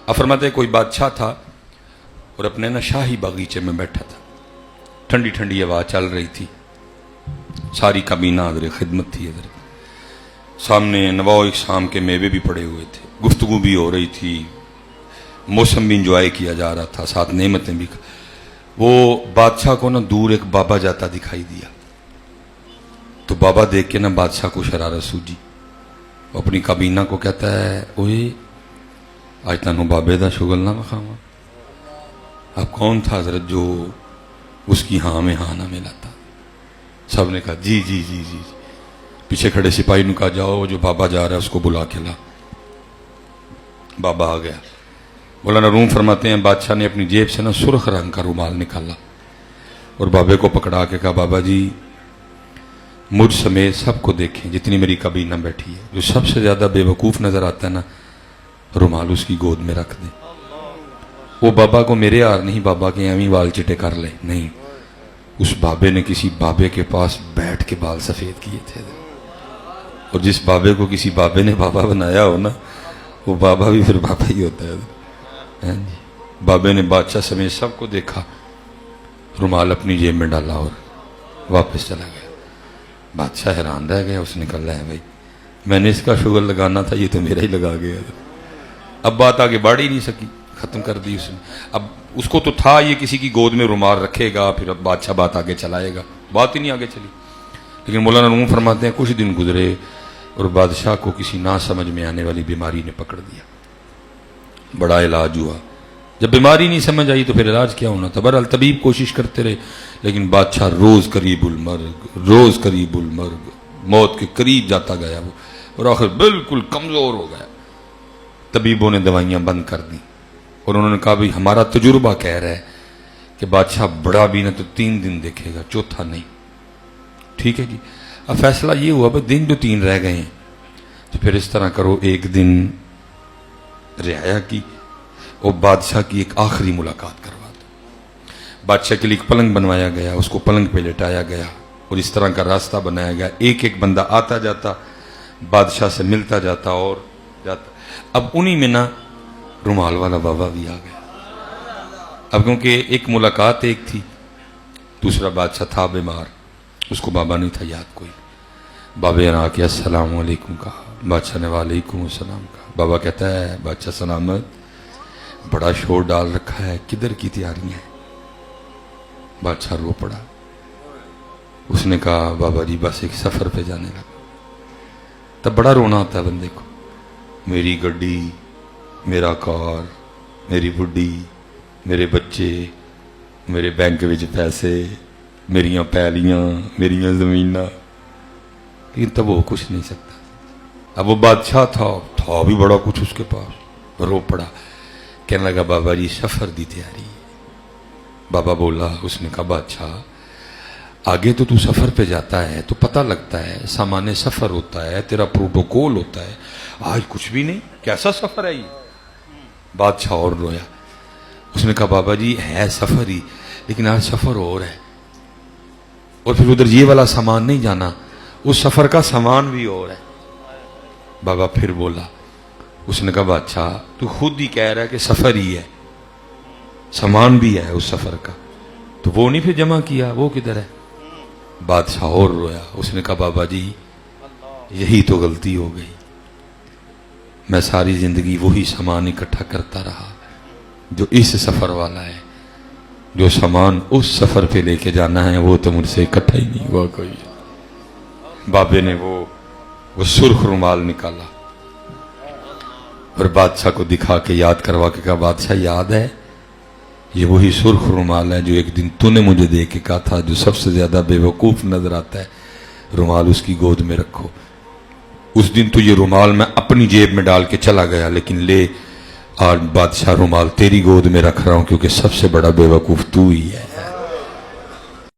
اب فرماتے کوئی بادشاہ تھا اور اپنے نا شاہی باغیچے میں بیٹھا تھا، ٹھنڈی ٹھنڈی ہوا چل رہی تھی، ساری کابینہ حضر خدمت تھی، حضر سامنے نواء اقسام کے میوے بھی پڑے ہوئے تھے، گفتگو بھی ہو رہی تھی، موسم بھی انجوائے کیا جا رہا تھا، ساتھ نعمتیں بھی۔ وہ بادشاہ کو نا دور ایک بابا جاتا دکھائی دیا، تو بابا دیکھ کے نا بادشاہ کو شرارت سوجی، وہ اپنی کابینہ کو کہتا ہے اوئے آج تانوں بابے دا شغل نہ مخاواں۔ اب کون تھا حضرت جو اس کی ہاں میں ہاں نہ ملاتا؟ سب نے کہا جی جی جی جی۔ پیچھے کھڑے سپاہی نے کہا جاؤ جو بابا جا رہا ہے اس کو بلا کے لا۔ بابا آ گیا۔ مولانا روم فرماتے ہیں بادشاہ نے اپنی جیب سے نا سرخ رنگ کا رومال نکالا اور بابے کو پکڑا کے کہا بابا جی مجھ سمیت سب کو دیکھیں جتنی میری کابینہ بیٹھی ہے، جو سب سے زیادہ بے وقوف نظر آتا ہے نا رومال اس کی گود میں رکھ دیں۔ وہ بابا کو میرے ہار نہیں بابا کے ایویں بال چٹے کر لے، نہیں، اس بابے نے کسی بابے کے پاس بیٹھ کے بال سفید کیے تھے، اور جس بابے کو کسی بابے نے بابا بنایا ہو نا وہ بابا بھی پھر بابا ہی ہوتا ہے۔ بابے نے بادشاہ سمیت سب کو دیکھا، رومال اپنی جیب میں ڈالا اور واپس چلا گیا۔ بادشاہ حیران رہ گیا، اس نے کہا ہے بھائی میں نے اس کا شغل لگانا تھا، یہ تو میرا ہی لگا گیا۔ اب بات آگے بڑھ ہی نہیں سکی، ختم کر دی اس نے۔ اب اس کو تو تھا یہ کسی کی گود میں رومال رکھے گا پھر اب بادشاہ بات آگے چلائے گا، بات ہی نہیں آگے چلی۔ لیکن مولانا روم فرماتے ہیں کچھ دن گزرے اور بادشاہ کو کسی نہ سمجھ میں آنے والی بیماری نے پکڑ دیا، بڑا علاج ہوا۔ جب بیماری نہیں سمجھ آئی تو پھر علاج کیا ہونا تھا؟ بہرحال طبیب کوشش کرتے رہے، لیکن بادشاہ روز قریب المرگ، روز قریب المرگ، موت کے قریب جاتا گیا وہ، اور آخر بالکل کمزور ہو گیا۔ طبیبوں نے دوائیاں بند کر دیں اور انہوں نے کہا بھائی ہمارا تجربہ کہہ رہا ہے کہ بادشاہ بڑا بھی نہ تو 3 دن دیکھے گا، چوتھا نہیں۔ ٹھیک ہے جی، اب فیصلہ یہ ہوا بھائی دن جو 3 رہ گئے ہیں تو پھر اس طرح کرو، ایک دن رعایا کی اور بادشاہ کی ایک آخری ملاقات کروا دو۔ بادشاہ کے لیے ایک پلنگ بنوایا گیا، اس کو پلنگ پہ لٹایا گیا اور اس طرح کا راستہ بنایا گیا، ایک ایک بندہ آتا جاتا بادشاہ سے ملتا جاتا اور جاتا۔ اب انہی میں نا رومال والا بابا بھی آ گیا۔ اب کیونکہ ایک ملاقات ایک تھی، دوسرا بادشاہ تھا بیمار، اس کو بابا نہیں تھا یاد کوئی۔ بابا نے آ کے السلام علیکم کہا، بادشاہ نے وعلیکم السلام کہا۔ بابا کہتا ہے بادشاہ سلامت، بڑا شور ڈال رکھا ہے، کدھر کی تیاریاں ہیں؟ بادشاہ رو پڑا۔ اس نے کہا بابا جی بس ایک سفر پہ جانے لگا۔ تب بڑا رونا ہوتا ہے بندے کو، میری گڈی، میرا کار، میری بڈی، میرے بچے، میرے بینک وچ پیسے، میریاں پیلیاں، میریاں زمیناں، لیکن تب وہ کچھ نہیں سکتا۔ اب وہ بادشاہ تھا بھی بڑا کچھ اس کے پاس، رو پڑا، کہنے لگا بابا جی سفر دی تیاری۔ بابا بولا، اس نے کہا بادشاہ آگے تو سفر پہ جاتا ہے تو پتہ لگتا ہے، سامان سفر ہوتا ہے، تیرا پروٹوکول ہوتا ہے، آج کچھ بھی نہیں، کیسا سفر ہے یہ؟ بادشاہ اور رویا۔ اس نے کہا بابا جی ہے سفر ہی، لیکن آج سفر اور ہے، اور پھر ادھر یہ والا سامان نہیں جانا، اس سفر کا سامان بھی اور ہے۔ بابا پھر بولا، اس نے کہا بادشاہ تو خود ہی کہہ رہا ہے کہ سفر ہی ہے، سامان بھی ہے اس سفر کا، تو وہ نہیں پھر جمع کیا، وہ کدھر ہے؟ بادشاہ اور رویا۔ اس نے کہا بابا جی یہی تو غلطی ہو گئی، میں ساری زندگی وہی سامان اکٹھا کرتا رہا جو اس سفر والا ہے، جو سامان اس سفر پہ لے کے جانا ہے وہ تو مجھ سے اکٹھا ہی نہیں ہوا کوئی۔ بابے نے وہ سرخ رومال نکالا اور بادشاہ کو دکھا کے یاد کروا کے کہا بادشاہ یاد ہے یہ وہی سرخ رومال ہے جو ایک دن تو نے مجھے دے کے کہا تھا جو سب سے زیادہ بے وقوف نظر آتا ہے رومال اس کی گود میں رکھو۔ اس دن تو یہ رومال میں اپنی جیب میں ڈال کے چلا گیا، لیکن لے آج بادشاہ رومال تیری گود میں رکھ رہا ہوں کیونکہ سب سے بڑا بے وقوف تو ہی ہے۔